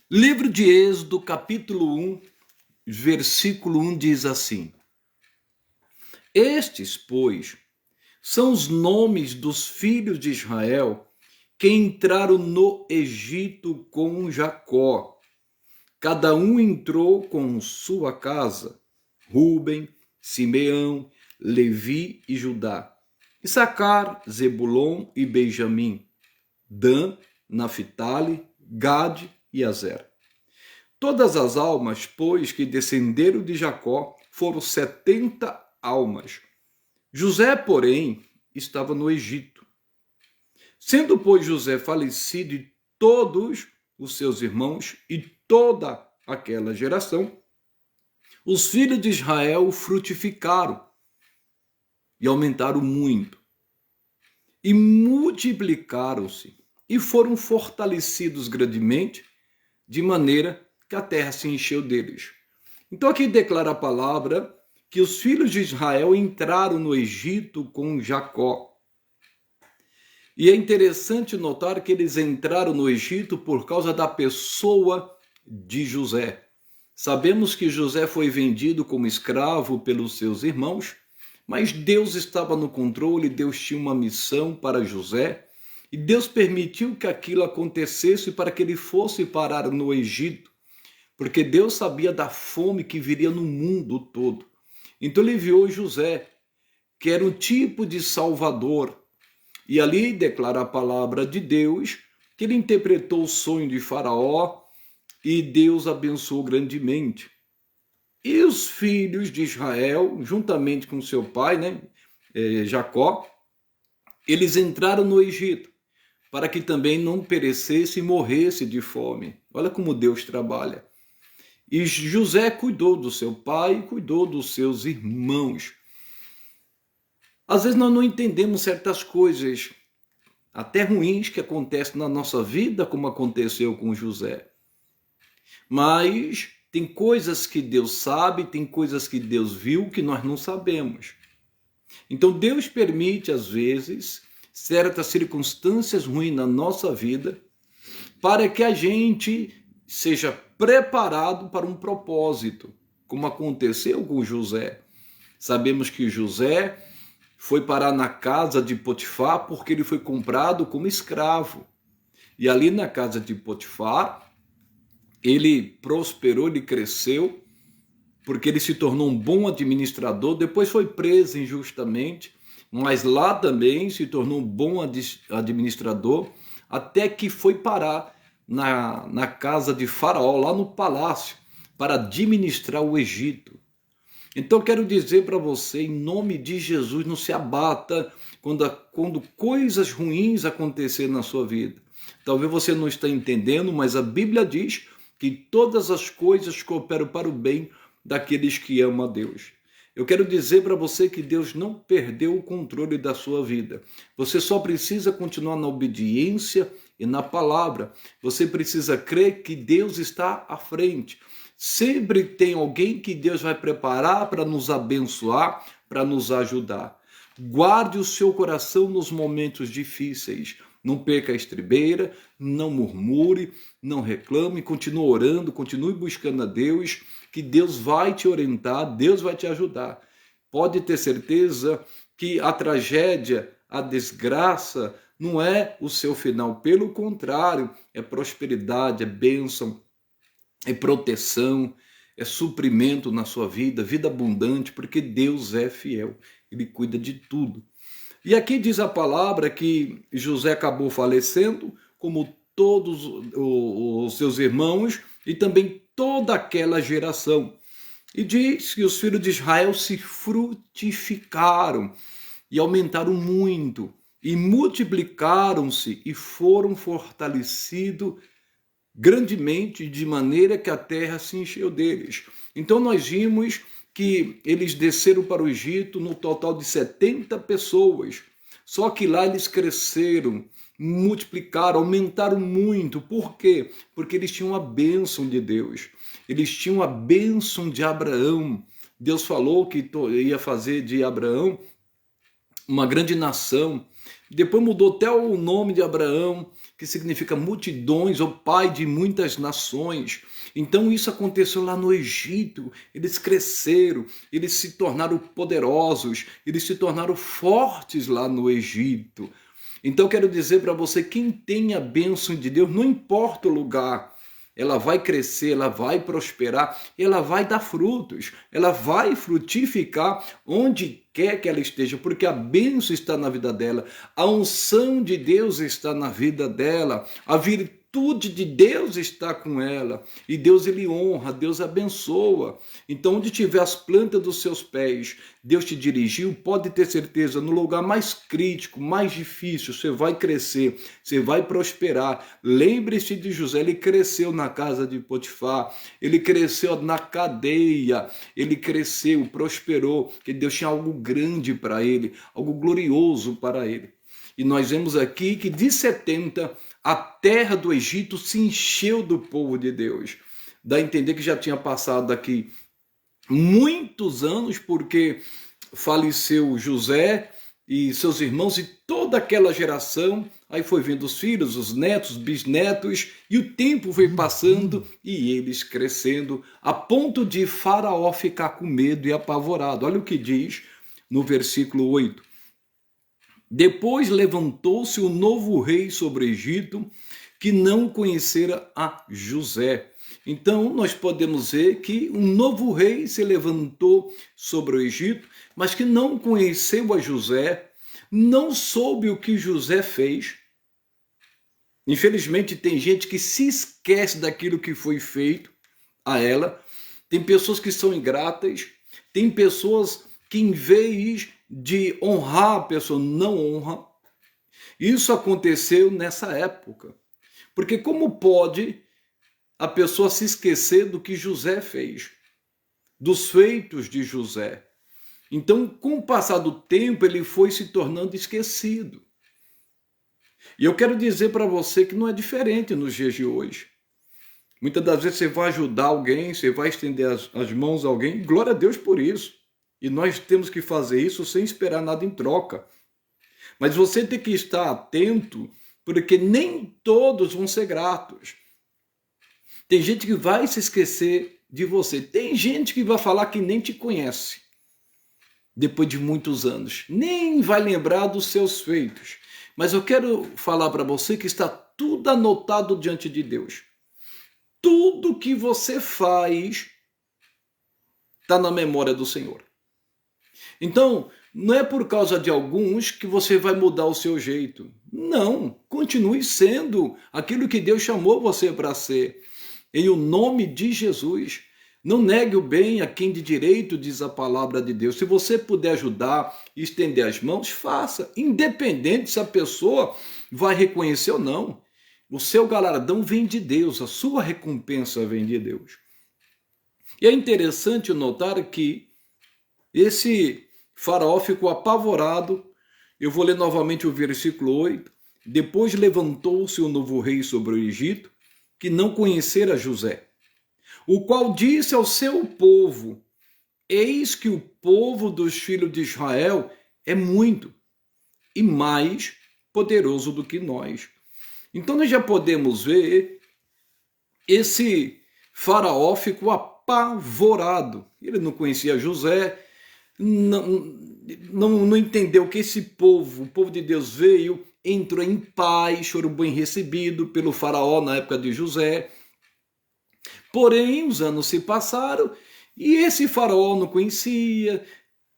Livro de Êxodo, capítulo 1, versículo 1 diz assim: Estes, pois, são os nomes dos filhos de Israel que entraram no Egito com Jacó. Cada um entrou com sua casa: Ruben, Simeão, Levi e Judá, Issacar, Zebulon e Benjamim, Dan, Naphtali, Gade e Azer. Todas as almas, pois, que descenderam de Jacó foram 70 almas. José, porém, estava no Egito. Sendo, pois, José falecido e todos os seus irmãos e toda aquela geração, os filhos de Israel frutificaram e aumentaram muito, e multiplicaram-se, e foram fortalecidos grandemente, de maneira que a terra se encheu deles. Então aqui declara a palavra que os filhos de Israel entraram no Egito com Jacó. E é interessante notar que eles entraram no Egito por causa da pessoa de José. Sabemos que José foi vendido como escravo pelos seus irmãos, mas Deus estava no controle, Deus tinha uma missão para José, e Deus permitiu que aquilo acontecesse para que ele fosse parar no Egito, porque Deus sabia da fome que viria no mundo todo. Então ele enviou José, que era um tipo de salvador, e ali declara a palavra de Deus, que ele interpretou o sonho de Faraó, e Deus abençoou grandemente. E os filhos de Israel, juntamente com seu pai, Jacó, eles entraram no Egito, para que também não perecesse e morresse de fome. Olha como Deus trabalha. E José cuidou do seu pai e cuidou dos seus irmãos. Às vezes nós não entendemos certas coisas, até ruins, que acontecem na nossa vida, como aconteceu com José. Mas tem coisas que Deus sabe, tem coisas que Deus viu que nós não sabemos. Então Deus permite, às vezes, certas circunstâncias ruins na nossa vida, para que a gente seja preparado para um propósito, como aconteceu com José. Sabemos que José foi parar na casa de Potifar porque ele foi comprado como escravo. E ali na casa de Potifar, ele prosperou, ele cresceu, porque ele se tornou um bom administrador, depois foi preso injustamente, mas lá também se tornou um bom administrador, até que foi parar na casa de Faraó, lá no palácio, para administrar o Egito. Então quero dizer para você, em nome de Jesus, não se abata quando coisas ruins acontecerem na sua vida. Talvez você não esteja entendendo, mas a Bíblia diz que todas as coisas cooperam para o bem daqueles que amam a Deus. Eu quero dizer para você que Deus não perdeu o controle da sua vida. Você só precisa continuar na obediência e na palavra. Você precisa crer que Deus está à frente. Sempre tem alguém que Deus vai preparar para nos abençoar, para nos ajudar. Guarde o seu coração nos momentos difíceis. Não perca a estribeira, não murmure, não reclame, continue orando, continue buscando a Deus, que Deus vai te orientar, Deus vai te ajudar. Pode ter certeza que a tragédia, a desgraça, não é o seu final. Pelo contrário, é prosperidade, é bênção, é proteção, é suprimento na sua vida, vida abundante, porque Deus é fiel, Ele cuida de tudo. E aqui diz a palavra que José acabou falecendo, como todos os seus irmãos e também toda aquela geração. E diz que os filhos de Israel se frutificaram e aumentaram muito, e multiplicaram-se e foram fortalecidos grandemente, de maneira que a terra se encheu deles. Então nós vimos que eles desceram para o Egito no total de 70 pessoas. Só que lá eles cresceram, multiplicaram, aumentaram muito. Por quê? Porque eles tinham a bênção de Deus. Eles tinham a bênção de Abraão. Deus falou que ia fazer de Abraão uma grande nação. Depois mudou até o nome de Abraão, que significa multidões, ou pai de muitas nações. Então isso aconteceu lá no Egito, eles cresceram, eles se tornaram poderosos, eles se tornaram fortes lá no Egito. Então quero dizer para você, quem tem a bênção de Deus, não importa o lugar, ela vai crescer, ela vai prosperar, ela vai dar frutos, ela vai frutificar onde quer que ela esteja, porque a bênção está na vida dela, a unção de Deus está na vida dela, a virtude de Deus está com ela, e Deus ele honra, Deus abençoa. Então onde tiver as plantas dos seus pés, Deus te dirigiu, pode ter certeza, no lugar mais crítico, mais difícil, você vai crescer, você vai prosperar. Lembre-se de José, ele cresceu na casa de Potifar, ele cresceu na cadeia, ele cresceu, prosperou, porque Deus tinha algo grande para ele, algo glorioso para ele. E nós vemos aqui que de 70, a terra do Egito se encheu do povo de Deus. Dá a entender que já tinha passado aqui muitos anos, porque faleceu José e seus irmãos e toda aquela geração. Aí foi vindo os filhos, os netos, os bisnetos, e o tempo foi passando e eles crescendo, a ponto de Faraó ficar com medo e apavorado. Olha o que diz no versículo 8. Depois levantou-se um novo rei sobre o Egito, que não conhecera a José. Então nós podemos ver que um novo rei se levantou sobre o Egito, mas que não conheceu a José, não soube o que José fez. Infelizmente tem gente que se esquece daquilo que foi feito a ela, tem pessoas que são ingratas, tem pessoas que em vez de honrar a pessoa, não honra. Isso aconteceu nessa época. Porque como pode a pessoa se esquecer do que José fez, dos feitos de José? Então, com o passar do tempo, ele foi se tornando esquecido. E eu quero dizer para você que não é diferente nos dias de hoje. Muitas das vezes você vai ajudar alguém, você vai estender as mãos a alguém, glória a Deus por isso. E nós temos que fazer isso sem esperar nada em troca. Mas você tem que estar atento, porque nem todos vão ser gratos. Tem gente que vai se esquecer de você. Tem gente que vai falar que nem te conhece, depois de muitos anos. Nem vai lembrar dos seus feitos. Mas eu quero falar para você que está tudo anotado diante de Deus. Tudo que você faz está na memória do Senhor. Então, não é por causa de alguns que você vai mudar o seu jeito. Não, continue sendo aquilo que Deus chamou você para ser. Em o nome de Jesus, não negue o bem a quem de direito, diz a palavra de Deus. Se você puder ajudar, estender as mãos, faça. Independente se a pessoa vai reconhecer ou não. O seu galardão vem de Deus, a sua recompensa vem de Deus. E é interessante notar que esse Faraó ficou apavorado. Eu vou ler novamente o versículo 8. Depois levantou-se o novo rei sobre o Egito, que não conhecera José, o qual disse ao seu povo: eis que o povo dos filhos de Israel é muito e mais poderoso do que nós. Então nós já podemos ver, esse Faraó ficou apavorado. Ele não conhecia José, não entendeu que esse povo, o povo de Deus veio, entrou em paz, foram bem recebido pelo Faraó na época de José. Porém, os anos se passaram e esse Faraó não conhecia,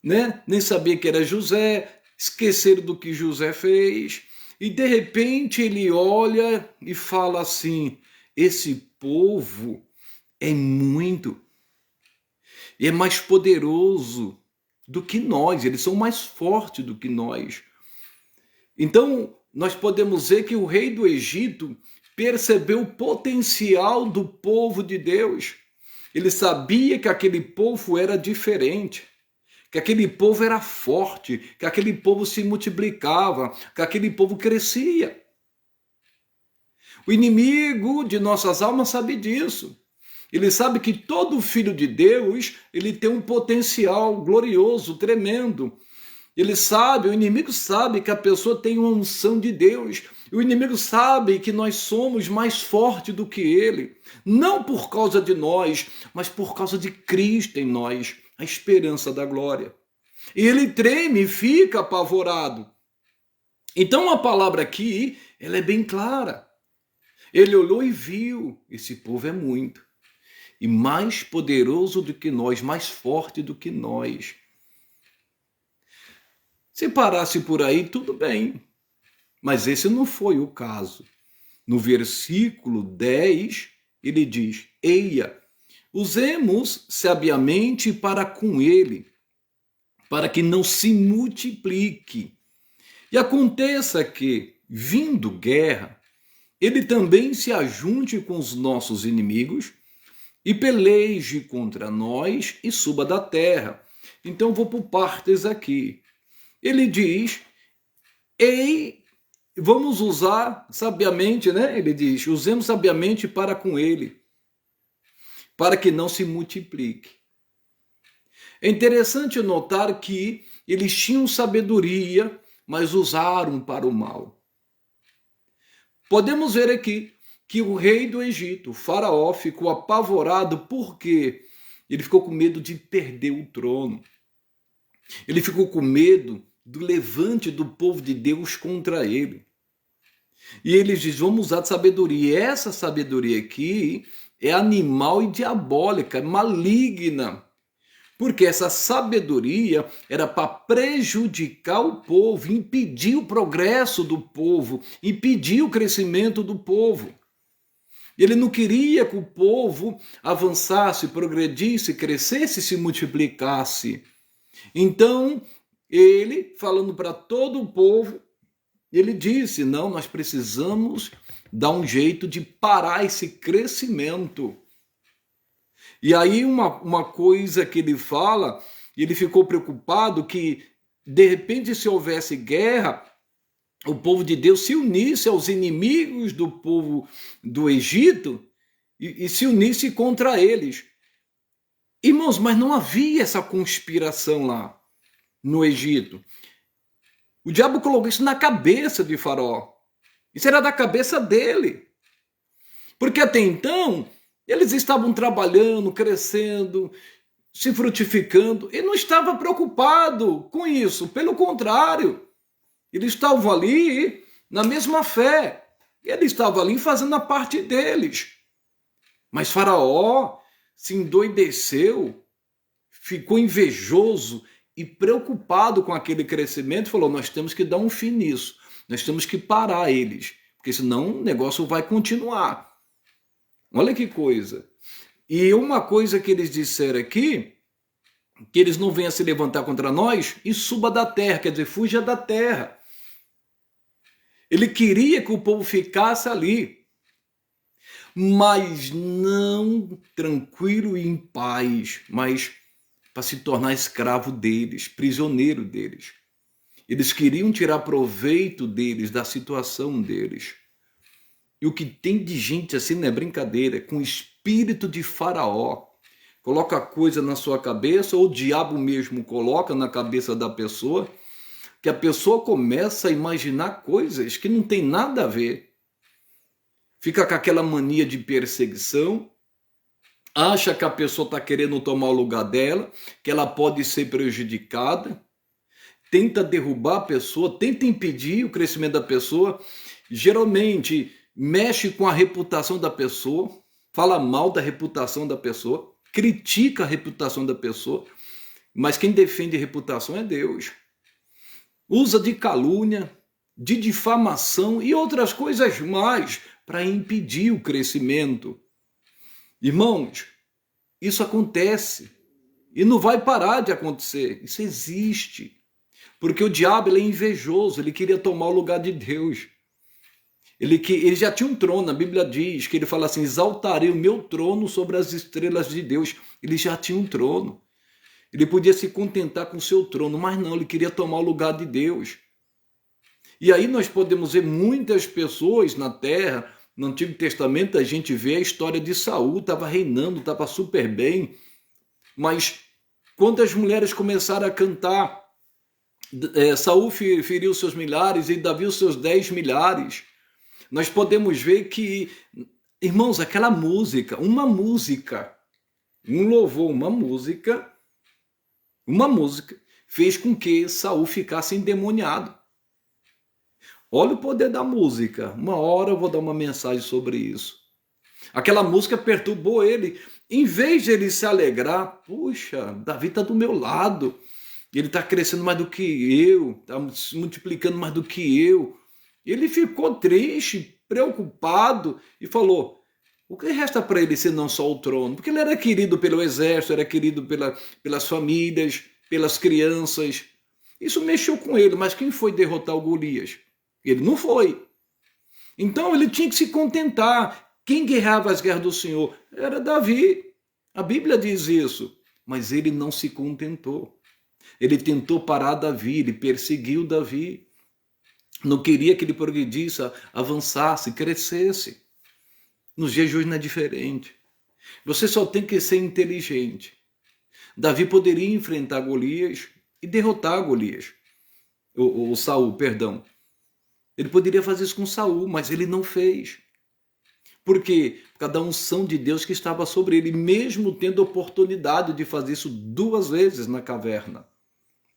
né? Nem sabia que era José, esqueceram do que José fez. E de repente ele olha e fala assim: esse povo é muito, e é mais poderoso do que nós, eles são mais fortes do que nós. Então, nós podemos ver que o rei do Egito percebeu o potencial do povo de Deus. Ele sabia que aquele povo era diferente, que aquele povo era forte, que aquele povo se multiplicava, que aquele povo crescia. O inimigo de nossas almas sabe disso. Ele sabe que todo filho de Deus, ele tem um potencial glorioso, tremendo. Ele sabe, o inimigo sabe que a pessoa tem uma unção de Deus, O inimigo sabe que nós somos mais fortes do que ele, não por causa de nós, mas por causa de Cristo em nós, a esperança da glória. E ele treme e fica apavorado. Então a palavra aqui, ela é bem clara. Ele olhou e viu, esse povo é muito, e mais poderoso do que nós, mais forte do que nós. Se parasse por aí, tudo bem. Mas esse não foi o caso. No versículo 10, ele diz: Eia, usemos sabiamente para com ele, para que não se multiplique. E aconteça que, vindo guerra, ele também se ajunte com os nossos inimigos e peleje contra nós e suba da terra. Então vou por partes aqui. Ele diz: Ei, vamos usar sabiamente, né? Ele diz: usemos sabiamente para com ele, para que não se multiplique. É interessante notar que eles tinham sabedoria, mas usaram para o mal. Podemos ver aqui que o rei do Egito, o faraó, ficou apavorado porque ele ficou com medo de perder o trono. Ele ficou com medo do levante do povo de Deus contra ele. E ele diz: vamos usar de sabedoria. E essa sabedoria aqui é animal e diabólica, maligna. Porque essa sabedoria era para prejudicar o povo, impedir o progresso do povo, impedir o crescimento do povo. Ele não queria que o povo avançasse, progredisse, crescesse, se multiplicasse. Então, ele, falando para todo o povo, ele disse: não, nós precisamos dar um jeito de parar esse crescimento. E aí uma coisa que ele fala, ele ficou preocupado que, de repente, se houvesse guerra, o povo de Deus se unisse aos inimigos do povo do Egito e se unisse contra eles. Irmãos, mas não havia essa conspiração lá no Egito. O diabo colocou isso na cabeça de Faraó. Isso era da cabeça dele. Porque até então, eles estavam trabalhando, crescendo, se frutificando, e não estava preocupado com isso. Pelo contrário, eles estavam ali na mesma fé. Eles estavam ali fazendo a parte deles. Mas Faraó se endoideceu, ficou invejoso e preocupado com aquele crescimento, e falou: nós temos que dar um fim nisso, nós temos que parar eles, porque senão o negócio vai continuar. Olha que coisa. E uma coisa que eles disseram aqui, que eles não venham se levantar contra nós e suba da terra, quer dizer, fuja da terra. Ele queria que o povo ficasse ali, mas não tranquilo e em paz, mas para se tornar escravo deles, prisioneiro deles. Eles queriam tirar proveito deles, da situação deles. E o que tem de gente assim não é brincadeira, com espírito de Faraó. Coloca coisa na sua cabeça, ou o diabo mesmo coloca na cabeça da pessoa, que a pessoa começa a imaginar coisas que não tem nada a ver. Fica com aquela mania de perseguição, acha que a pessoa está querendo tomar o lugar dela, que ela pode ser prejudicada, tenta derrubar a pessoa, tenta impedir o crescimento da pessoa, geralmente mexe com a reputação da pessoa, fala mal da reputação da pessoa, critica a reputação da pessoa, mas quem defende a reputação é Deus. Usa de calúnia, de difamação e outras coisas mais para impedir o crescimento. Irmãos, isso acontece e não vai parar de acontecer. Isso existe. Porque o diabo ele é invejoso, ele queria tomar o lugar de Deus. Ele já tinha um trono, a Bíblia diz que ele fala assim: exaltarei o meu trono sobre as estrelas de Deus. Ele já tinha um trono. Ele podia se contentar com o seu trono, mas não, ele queria tomar o lugar de Deus. E aí nós podemos ver muitas pessoas na terra. No Antigo Testamento a gente vê a história de Saul, estava reinando, estava super bem, mas quando as mulheres começaram a cantar, Saul feriu seus milhares e Davi os seus 10 milhares, nós podemos ver que, irmãos, aquela música, um louvor, uma música, fez com que Saul ficasse endemoniado. Olha o poder da música. Uma hora eu vou dar uma mensagem sobre isso. Aquela música perturbou ele. Em vez de ele se alegrar, puxa, Davi está do meu lado. Ele está crescendo mais do que eu, está se multiplicando mais do que eu. Ele ficou triste, preocupado e falou: o que resta para ele se não só o trono? Porque ele era querido pelo exército, era querido pelas famílias, pelas crianças. Isso mexeu com ele, mas quem foi derrotar o Golias? Ele não foi. Então ele tinha que se contentar. Quem guerreava as guerras do Senhor? Era Davi. A Bíblia diz isso. Mas ele não se contentou. Ele tentou parar Davi, ele perseguiu Davi. Não queria que ele progredisse, avançasse, crescesse. Nos dias de hoje não é diferente. Você só tem que ser inteligente. Davi poderia enfrentar Golias e derrotar Golias. O Saul, perdão. Ele poderia fazer isso com Saul, mas ele não fez. Por quê? Por causa da unção de Deus que estava sobre ele, mesmo tendo oportunidade de fazer isso 2 vezes na caverna.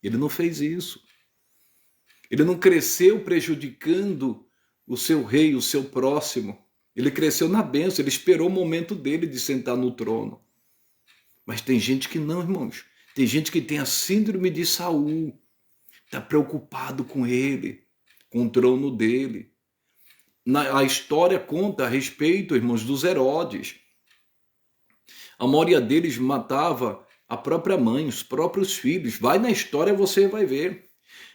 Ele não fez isso. Ele não cresceu prejudicando o seu rei, o seu próximo. Ele cresceu na bênção, ele esperou o momento dele de sentar no trono. Mas tem gente que não, irmãos. Tem gente que tem a síndrome de Saul. Está preocupado com ele, com o trono dele. A história conta a respeito, irmãos, dos Herodes. A maioria deles matava a própria mãe, os próprios filhos. Vai na história, você vai ver.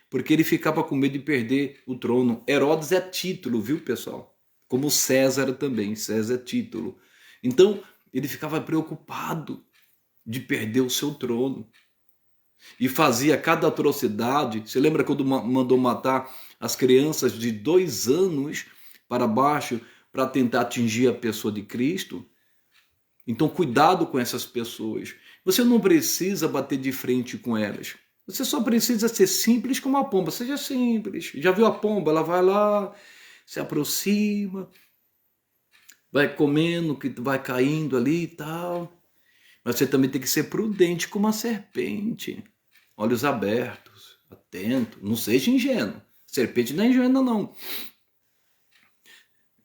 Porque ele ficava com medo de perder o trono. Herodes é título, viu, pessoal? Como César também. César é título. Então, ele ficava preocupado de perder o seu trono. E fazia cada atrocidade. Você lembra quando mandou matar as crianças de 2 anos para baixo para tentar atingir a pessoa de Cristo? Então, cuidado com essas pessoas. Você não precisa bater de frente com elas. Você só precisa ser simples como a pomba. Seja simples. Já viu a pomba? Ela vai lá, se aproxima, vai comendo, que vai caindo ali e tal. Mas você também tem que ser prudente como a serpente. Olhos abertos, atento. Não seja ingênuo. Serpente não é ingênua, não.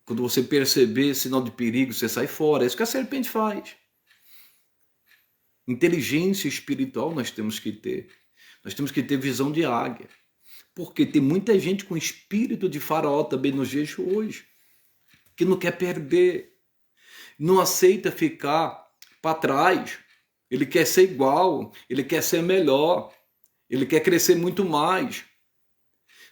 Quando você perceber sinal de perigo, você sai fora. É isso que a serpente faz. Inteligência espiritual nós temos que ter. Nós temos que ter visão de águia. Porque tem muita gente com espírito de faraó também nos dias de hoje. Que não quer perder. Não aceita ficar para trás. Ele quer ser igual. Ele quer ser melhor. Ele quer crescer muito mais.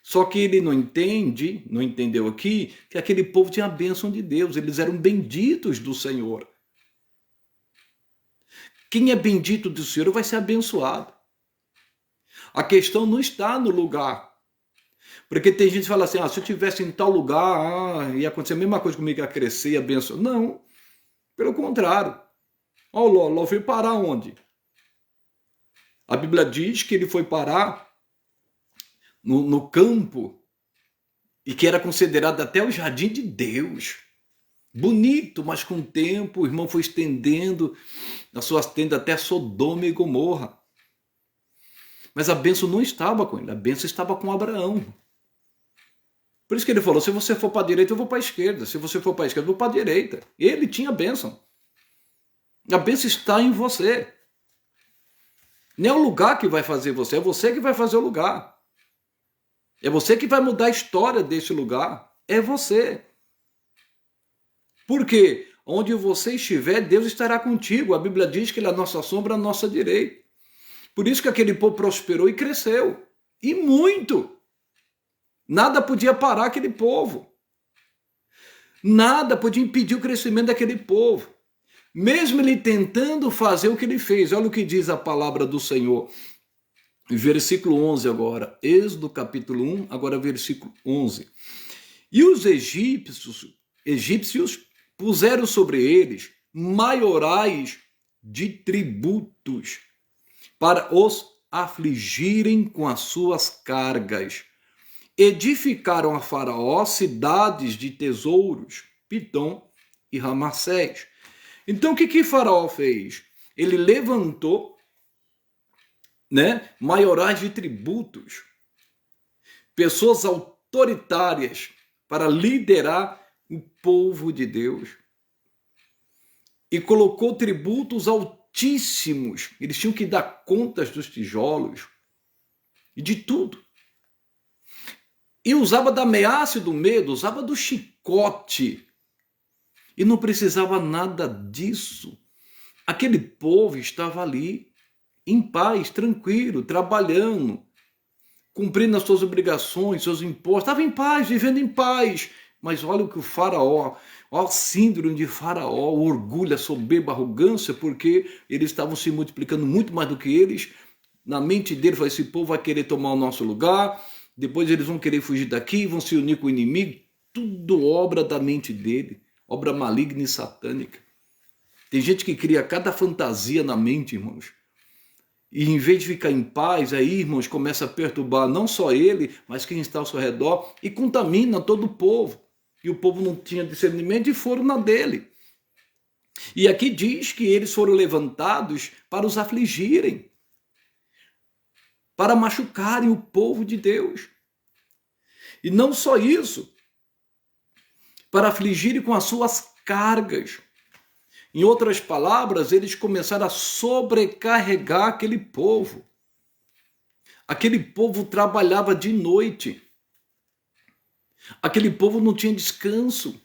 Só que ele não entendeu aqui, que aquele povo tinha a bênção de Deus. Eles eram benditos do Senhor. Quem é bendito do Senhor vai ser abençoado. A questão não está no lugar. Porque tem gente que fala assim, se eu estivesse em tal lugar, ia acontecer a mesma coisa comigo, ia crescer, ia abençoar. Não, pelo contrário. O Ló foi parar onde? A Bíblia diz que ele foi parar no campo e que era considerado até o jardim de Deus. Bonito, mas com o tempo o irmão foi estendendo as suas tendas até Sodoma e Gomorra. Mas a bênção não estava com ele, a bênção estava com Abraão. Por isso que ele falou, se você for para a direita, eu vou para a esquerda. Se você for para a esquerda, eu vou para a direita. Ele tinha a bênção. A bênção está em você. Não é o lugar que vai fazer você, é você que vai fazer o lugar. É você que vai mudar a história desse lugar. É você. Porque onde você estiver, Deus estará contigo. A Bíblia diz que Ele é a nossa sombra, a nossa direita. Por isso que aquele povo prosperou e cresceu. E muito. Nada podia parar aquele povo. Nada podia impedir o crescimento daquele povo. Mesmo ele tentando fazer o que ele fez. Olha o que diz a palavra do Senhor. Versículo 11 agora. Êxodo capítulo 1, agora versículo 11. E os egípcios puseram sobre eles maiorais de tributos para os afligirem com as suas cargas. edificaram a Faraó cidades de tesouros, Pitom e Ramassés. Então o que Faraó fez? Ele levantou, maiorais de tributos, pessoas autoritárias para liderar o povo de Deus. E colocou tributos altíssimos. Eles tinham que dar contas dos tijolos e de tudo. E usava da ameaça e do medo, usava do chicote. E não precisava nada disso. Aquele povo estava ali, em paz, tranquilo, trabalhando, cumprindo as suas obrigações, seus impostos. Estava em paz, vivendo em paz. Mas olha o que o Faraó, olha a síndrome de Faraó, o orgulho, a soberba, a arrogância, porque eles estavam se multiplicando muito mais do que eles. Na mente deles, esse povo vai querer tomar o nosso lugar, depois eles vão querer fugir daqui, vão se unir com o inimigo. Tudo obra da mente dele, obra maligna e satânica. Tem gente que cria cada fantasia na mente, irmãos. E em vez de ficar em paz, aí, irmãos, começa a perturbar não só ele, mas quem está ao seu redor e contamina todo o povo. E o povo não tinha discernimento e foram na dele. E aqui diz que eles foram levantados para os afligirem, para machucarem o povo de Deus. E não só isso, para afligirem com as suas cargas. Em outras palavras, eles começaram a sobrecarregar aquele povo. Aquele povo trabalhava de noite. Aquele povo não tinha descanso.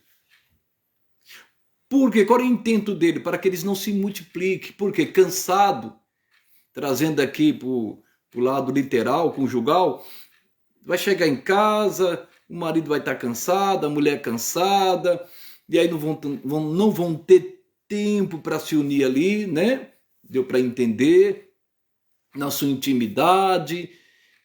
Por quê? Qual era o intento dele? Para que eles não se multipliquem. Por quê? Cansado, trazendo aqui para o lado literal, conjugal, vai chegar em casa, o marido vai estar cansado, a mulher cansada, e aí não vão ter tempo para se unir ali, né? Deu para entender, na sua intimidade,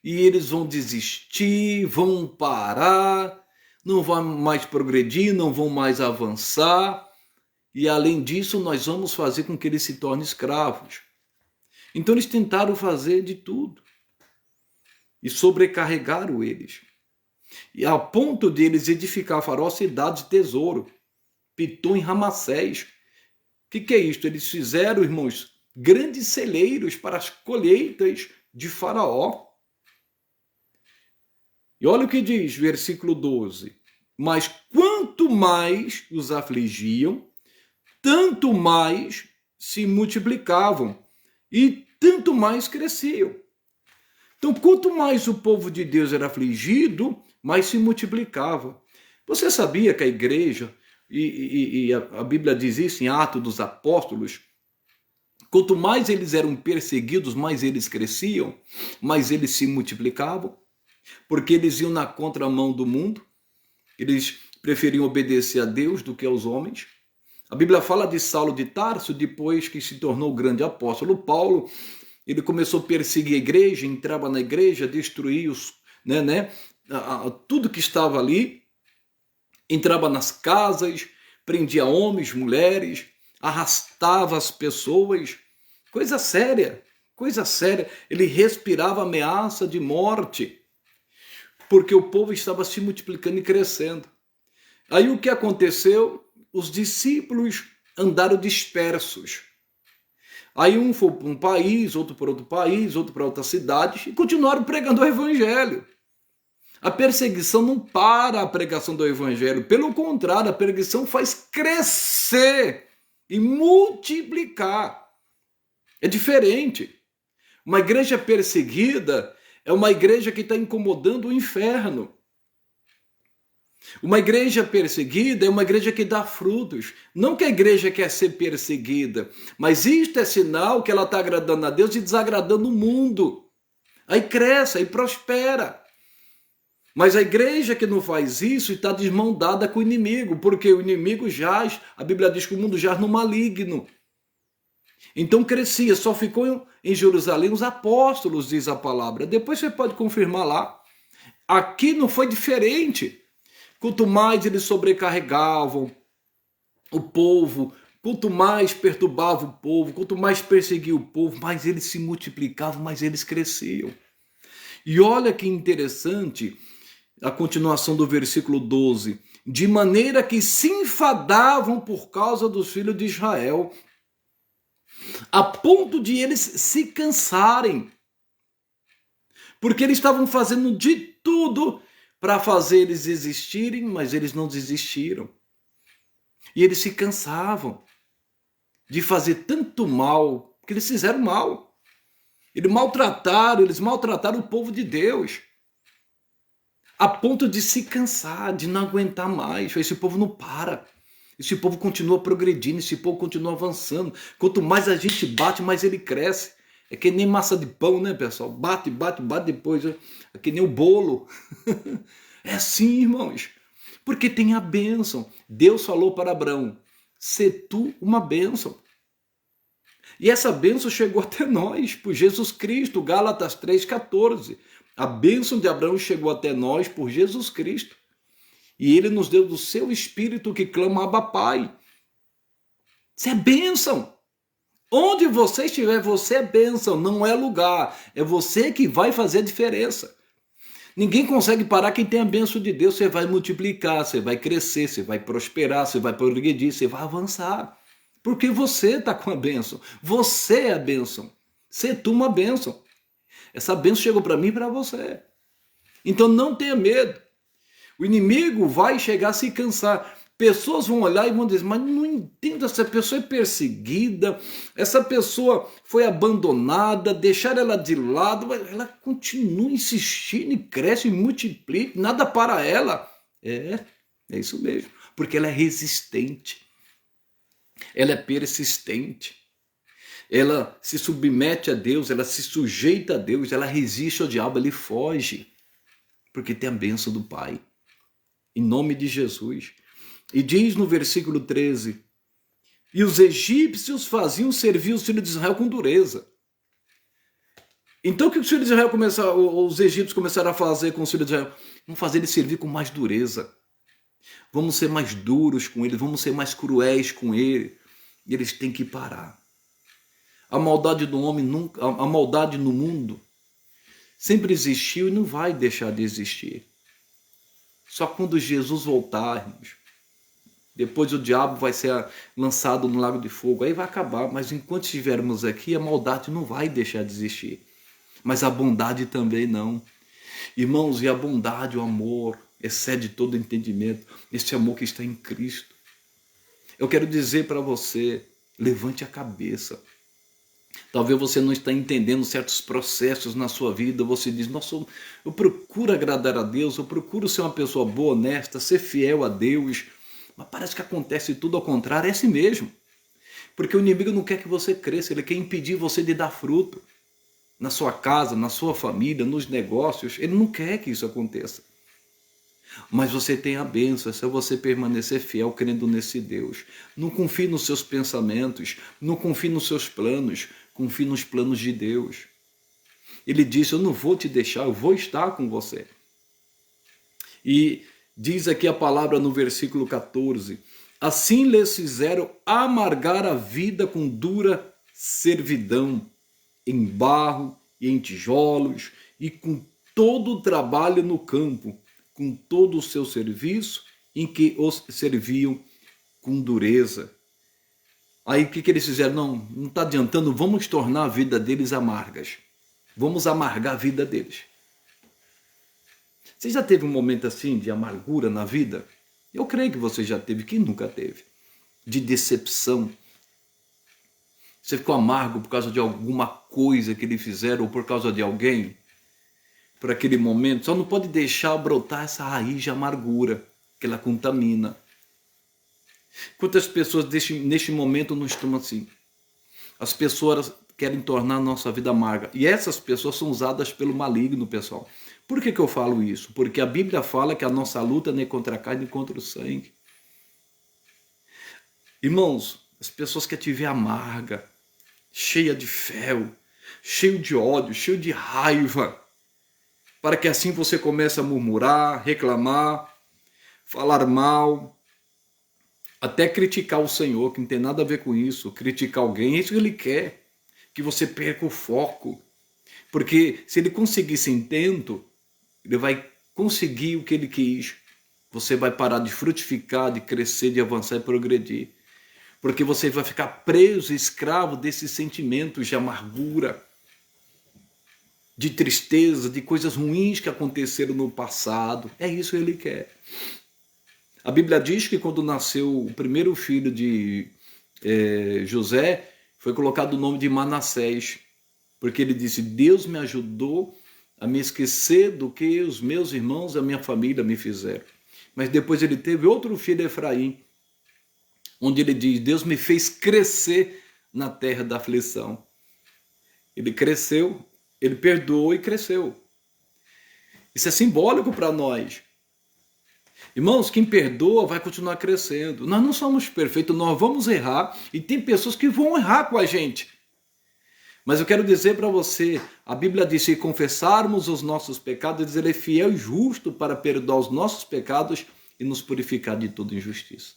e eles vão desistir, vão parar, não vão mais progredir, não vão mais avançar, e além disso nós vamos fazer com que eles se tornem escravos. Então eles tentaram fazer de tudo, e sobrecarregaram eles, e a ponto de eles edificar Faraó cidade de tesouro, Pitom e Ramassés. O que é isto? Eles fizeram, irmãos, grandes celeiros para as colheitas de Faraó. E olha o que diz, versículo 12. Mas quanto mais os afligiam, tanto mais se multiplicavam e tanto mais cresciam. Então, quanto mais o povo de Deus era afligido, mais se multiplicava. Você sabia que a igreja, e a Bíblia diz isso em Atos dos Apóstolos, quanto mais eles eram perseguidos, mais eles cresciam, mais eles se multiplicavam, porque eles iam na contramão do mundo, eles preferiam obedecer a Deus do que aos homens. A Bíblia fala de Saulo de Tarso, depois que se tornou o grande apóstolo Paulo, ele começou a perseguir a igreja, entrava na igreja, destruía tudo que estava ali, entrava nas casas, prendia homens, mulheres, arrastava as pessoas, coisa séria. Ele respirava ameaça de morte, porque o povo estava se multiplicando e crescendo. Aí o que aconteceu? Os discípulos andaram dispersos. Aí um foi para um país, outro para outro país, outro para outra cidade, e continuaram pregando o evangelho. A perseguição não para a pregação do evangelho, pelo contrário, a perseguição faz crescer e multiplicar. É diferente. Uma igreja perseguida é uma igreja que está incomodando o inferno. Uma igreja perseguida é uma igreja que dá frutos. Não que a igreja quer ser perseguida, mas isto é sinal que ela está agradando a Deus e desagradando o mundo. Aí cresce, aí prospera. Mas a igreja que não faz isso está de mão dada com o inimigo, porque o inimigo jaz, a Bíblia diz que o mundo jaz no maligno. Então crescia, só ficou em Jerusalém os apóstolos, diz a palavra. Depois você pode confirmar lá. Aqui não foi diferente. Quanto mais eles sobrecarregavam o povo, quanto mais perturbava o povo, quanto mais perseguia o povo, mais eles se multiplicavam, mais eles cresciam. E olha que interessante, a continuação do versículo 12, de maneira que se enfadavam por causa dos filhos de Israel, a ponto de eles se cansarem, porque eles estavam fazendo de tudo para fazer eles existirem, mas eles não desistiram. E eles se cansavam de fazer tanto mal, porque eles fizeram mal. Eles maltrataram o povo de Deus, a ponto de se cansar, de não aguentar mais. Esse povo não para. Esse povo continua progredindo, esse povo continua avançando. Quanto mais a gente bate, mais ele cresce. É que nem massa de pão, né, pessoal? Bate, bate, bate depois. É que nem o bolo. É assim, irmãos. Porque tem a bênção. Deus falou para Abraão, sê tu uma bênção. E essa bênção chegou até nós, por Jesus Cristo, Gálatas 3,14. A bênção de Abraão chegou até nós por Jesus Cristo. E ele nos deu do seu Espírito que clama Abba Pai. Isso é bênção. Onde você estiver, você é bênção, não é lugar. É você que vai fazer a diferença. Ninguém consegue parar quem tem a bênção de Deus. Você vai multiplicar, você vai crescer, você vai prosperar, você vai progredir, você vai avançar. Porque você está com a bênção. Você é a bênção. Você tu uma bênção. Essa bênção chegou para mim e para você. Então não tenha medo. O inimigo vai chegar a se cansar. Pessoas vão olhar e vão dizer, mas não entendo, essa pessoa é perseguida, essa pessoa foi abandonada, deixaram ela de lado, mas ela continua insistindo e cresce e multiplica, nada para ela. É isso mesmo, porque ela é resistente, ela é persistente, ela se submete a Deus, ela se sujeita a Deus, ela resiste ao diabo, ele foge, porque tem a bênção do Pai. Em nome de Jesus. E diz no versículo 13, e os egípcios faziam servir os filhos de Israel com dureza. Então o que os filhos de Israel os egípcios começaram a fazer com os filhos de Israel? Vamos fazer eles servir com mais dureza. Vamos ser mais duros com eles, vamos ser mais cruéis com eles. E eles têm que parar. A maldade do homem nunca, a maldade no mundo sempre existiu e não vai deixar de existir. Só quando Jesus voltar, irmãos, depois o diabo vai ser lançado no lago de fogo, aí vai acabar. Mas enquanto estivermos aqui, a maldade não vai deixar de existir. Mas a bondade também não. Irmãos, e a bondade, o amor, excede todo entendimento. Esse amor que está em Cristo. Eu quero dizer para você, levante a cabeça. Talvez você não está entendendo certos processos na sua vida. Você diz, nossa, eu procuro agradar a Deus, eu procuro ser uma pessoa boa, honesta, ser fiel a Deus. Mas parece que acontece tudo ao contrário, é assim mesmo. Porque o inimigo não quer que você cresça, ele quer impedir você de dar fruto. Na sua casa, na sua família, nos negócios, ele não quer que isso aconteça. Mas você tem a bênção, é só você permanecer fiel crendo nesse Deus. Não confie nos seus pensamentos, não confie nos seus planos, confie nos planos de Deus. Ele disse, eu não vou te deixar, eu vou estar com você. E diz aqui a palavra no versículo 14, assim lhes fizeram amargar a vida com dura servidão, em barro e em tijolos, e com todo o trabalho no campo, com todo o seu serviço, em que os serviam com dureza. Aí o que eles fizeram? Não está adiantando, vamos tornar a vida deles amargas. Vamos amargar a vida deles. Você já teve um momento assim de amargura na vida? Eu creio que você já teve, quem nunca teve? De decepção. Você ficou amargo por causa de alguma coisa que lhe fizeram ou por causa de alguém? Por aquele momento, só não pode deixar brotar essa raiz de amargura, que ela contamina. Quantas pessoas neste momento não estão assim? As pessoas querem tornar a nossa vida amarga. E essas pessoas são usadas pelo maligno, pessoal. Por que eu falo isso? Porque a Bíblia fala que a nossa luta não é contra a carne, nem contra o sangue. Irmãos, as pessoas querem te ver amarga, cheia de fel, cheio de ódio, cheio de raiva, para que assim você comece a murmurar, reclamar, falar mal, até criticar o Senhor, que não tem nada a ver com isso, criticar alguém, é isso que ele quer, que você perca o foco, porque se ele conseguir esse intento, ele vai conseguir o que ele quis, você vai parar de frutificar, de crescer, de avançar e progredir. Porque você vai ficar preso, escravo desses sentimentos de amargura, de tristeza, de coisas ruins que aconteceram no passado. É isso que ele quer. A Bíblia diz que quando nasceu o primeiro filho de José, foi colocado o nome de Manassés, porque ele disse: Deus me ajudou a me esquecer do que os meus irmãos e a minha família me fizeram. Mas depois ele teve outro filho, Efraim, onde ele diz: Deus me fez crescer na terra da aflição. Ele cresceu, ele perdoou e cresceu. Isso é simbólico para nós. Irmãos, quem perdoa vai continuar crescendo. Nós não somos perfeitos, nós vamos errar e tem pessoas que vão errar com a gente. Mas eu quero dizer para você, a Bíblia diz: se confessarmos os nossos pecados, ele é fiel e justo para perdoar os nossos pecados e nos purificar de toda injustiça.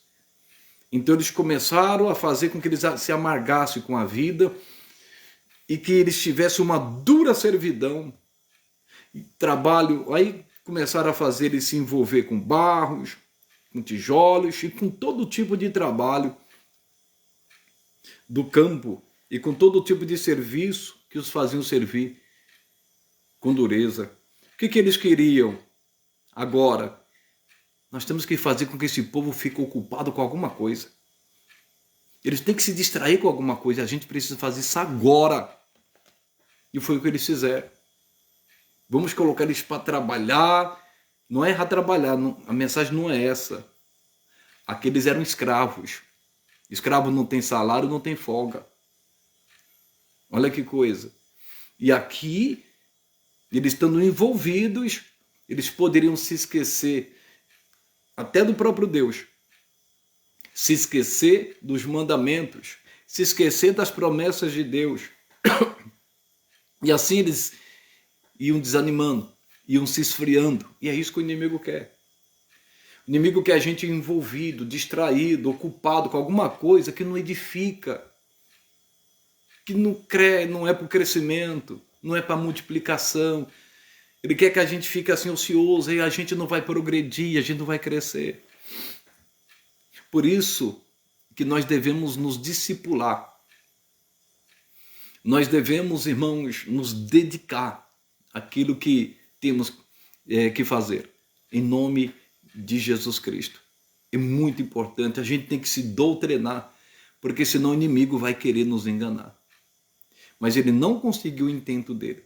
Então eles começaram a fazer com que eles se amargassem com a vida e que eles tivessem uma dura servidão, trabalho. Aí começaram a fazer eles se envolver com barros, com tijolos e com todo tipo de trabalho do campo e com todo tipo de serviço que os faziam servir com dureza. O que eles queriam? Agora, nós temos que fazer com que esse povo fique ocupado com alguma coisa. Eles têm que se distrair com alguma coisa. A gente precisa fazer isso agora. E foi o que eles fizeram. Vamos colocar eles para trabalhar. Não é errar trabalhar. Não, a mensagem não é essa. Aqueles eram escravos. Escravo não tem salário, não tem folga. Olha que coisa. E aqui, eles estando envolvidos, eles poderiam se esquecer até do próprio Deus. Se esquecer dos mandamentos. Se esquecer das promessas de Deus. E assim eles iam desanimando, iam se esfriando. E é isso que o inimigo quer. O inimigo quer a gente envolvido, distraído, ocupado com alguma coisa que não edifica, que não é para o crescimento, não é para a multiplicação. Ele quer que a gente fique assim ocioso e a gente não vai progredir, a gente não vai crescer. Por isso que nós devemos nos discipular. Nós devemos, irmãos, nos dedicar àquilo que temos que fazer, em nome de Jesus Cristo. É muito importante, a gente tem que se doutrinar, porque senão o inimigo vai querer nos enganar. Mas ele não conseguiu o intento dele.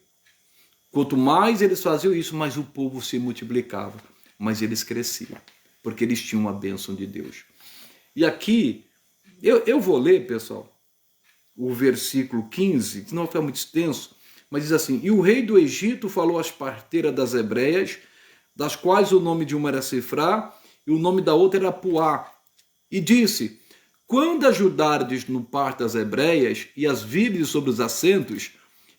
Quanto mais eles faziam isso, mais o povo se multiplicava, mais eles cresciam, porque eles tinham a bênção de Deus. E aqui, eu vou ler, pessoal, o versículo 15, que não fica muito extenso, mas diz assim: e o rei do Egito falou às parteiras das hebreias, das quais o nome de uma era Sifrá, e o nome da outra era Puá, e disse: quando ajudardes no parto das hebreias, e as virdes sobre os assentos,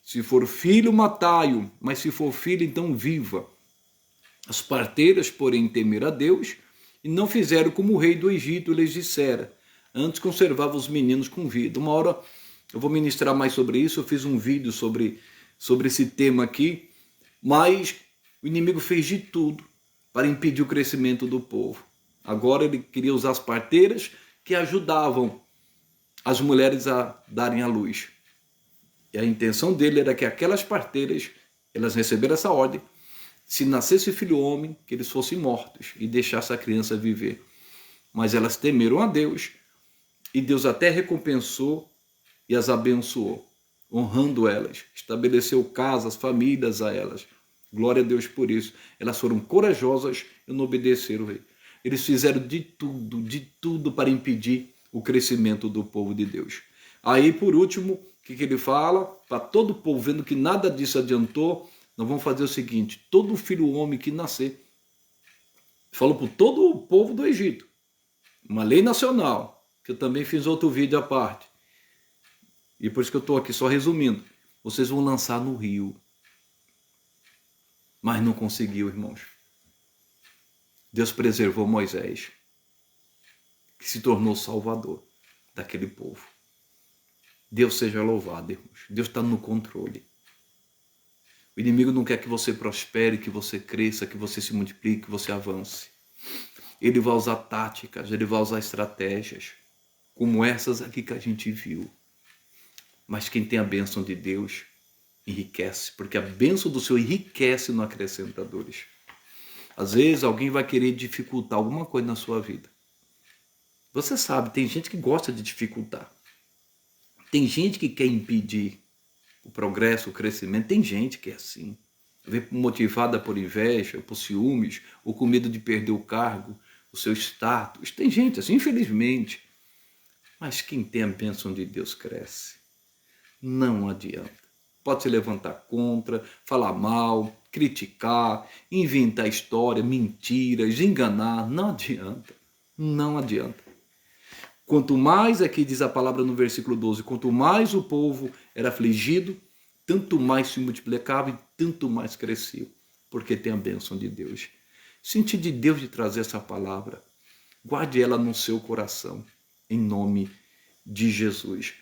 se for filho, matai-o, mas se for filho, então viva. As parteiras, porém, temeram a Deus, e não fizeram como o rei do Egito lhes dissera, antes conservava os meninos com vida. Uma hora eu vou ministrar mais sobre isso, eu fiz um vídeo sobre esse tema aqui, mas o inimigo fez de tudo para impedir o crescimento do povo. Agora ele queria usar as parteiras que ajudavam as mulheres a darem à luz. E a intenção dele era que aquelas parteiras, elas receberam essa ordem, se nascesse filho homem, que eles fossem mortos e deixasse a criança viver. Mas elas temeram a Deus, e Deus até recompensou e as abençoou, honrando elas, estabeleceu casas, famílias a elas. Glória a Deus por isso. Elas foram corajosas e não obedeceram o rei. Eles fizeram de tudo para impedir o crescimento do povo de Deus. Aí, por último, o que ele fala? Para todo o povo, vendo que nada disso adiantou, nós vamos fazer o seguinte: todo filho homem que nascer, falou para todo o povo do Egito, uma lei nacional, que eu também fiz outro vídeo à parte, e por isso que eu estou aqui só resumindo, vocês vão lançar no rio. Mas não conseguiu, irmãos. Deus preservou Moisés, que se tornou salvador daquele povo. Deus seja louvado, irmãos. Deus está no controle. O inimigo não quer que você prospere, que você cresça, que você se multiplique, que você avance. Ele vai usar táticas, ele vai usar estratégias, como essas aqui que a gente viu. Mas quem tem a bênção de Deus enriquece, porque a bênção do Senhor enriquece, não acrescenta dores. Às vezes alguém vai querer dificultar alguma coisa na sua vida. Você sabe, tem gente que gosta de dificultar. Tem gente que quer impedir o progresso, o crescimento. Tem gente que é assim. Motivada por inveja, por ciúmes, ou com medo de perder o cargo, o seu status. Tem gente assim, infelizmente. Mas quem tem a bênção de Deus cresce. Não adianta. Pode se levantar contra, falar mal, criticar, inventar história, mentiras, enganar. Não adianta. Não adianta. Quanto mais, aqui diz a palavra no versículo 12, quanto mais o povo era afligido, tanto mais se multiplicava e tanto mais crescia, porque tem a bênção de Deus. Sente de Deus de trazer essa palavra. Guarde ela no seu coração, em nome de Jesus.